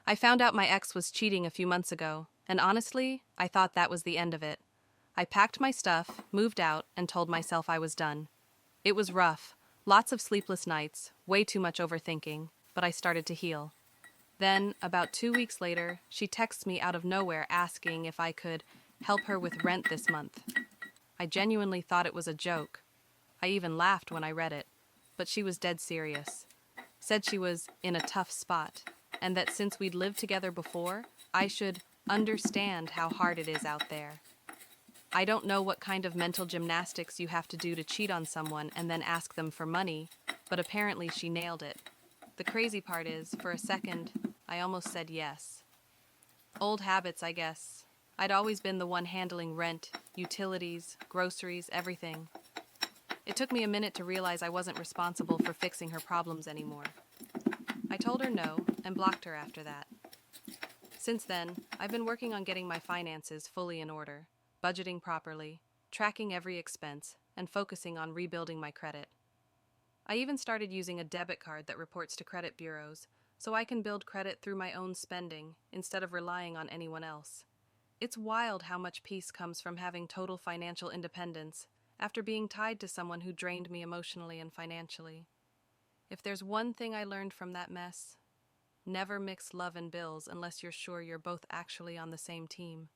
I found out my ex was cheating a few months ago, and honestly, I thought that was the end of it. I packed my stuff, moved out, and told myself I was done. It was rough, lots of sleepless nights, way too much overthinking, but I started to heal. Then, about 2 weeks later, she texts me out of nowhere asking if I could help her with rent this month. I genuinely thought it was a joke. I even laughed when I read it, but she was dead serious. Said she was in a tough spot, and that since we'd lived together before, I should understand how hard it is out there. I don't know what kind of mental gymnastics you have to do to cheat on someone and then ask them for money, but apparently she nailed it. The crazy part is, for a second, I almost said yes. Old habits, I guess. I'd always been the one handling rent, utilities, groceries, everything. It took me a minute to realize I wasn't responsible for fixing her problems anymore. I told her no and blocked her after that. Since then, I've been working on getting my finances fully in order, budgeting properly, tracking every expense, and focusing on rebuilding my credit. I even started using a debit card that reports to credit bureaus, so I can build credit through my own spending instead of relying on anyone else. It's wild how much peace comes from having total financial independence after being tied to someone who drained me emotionally and financially. If there's one thing I learned from that mess, never mix love and bills unless you're sure you're both actually on the same team.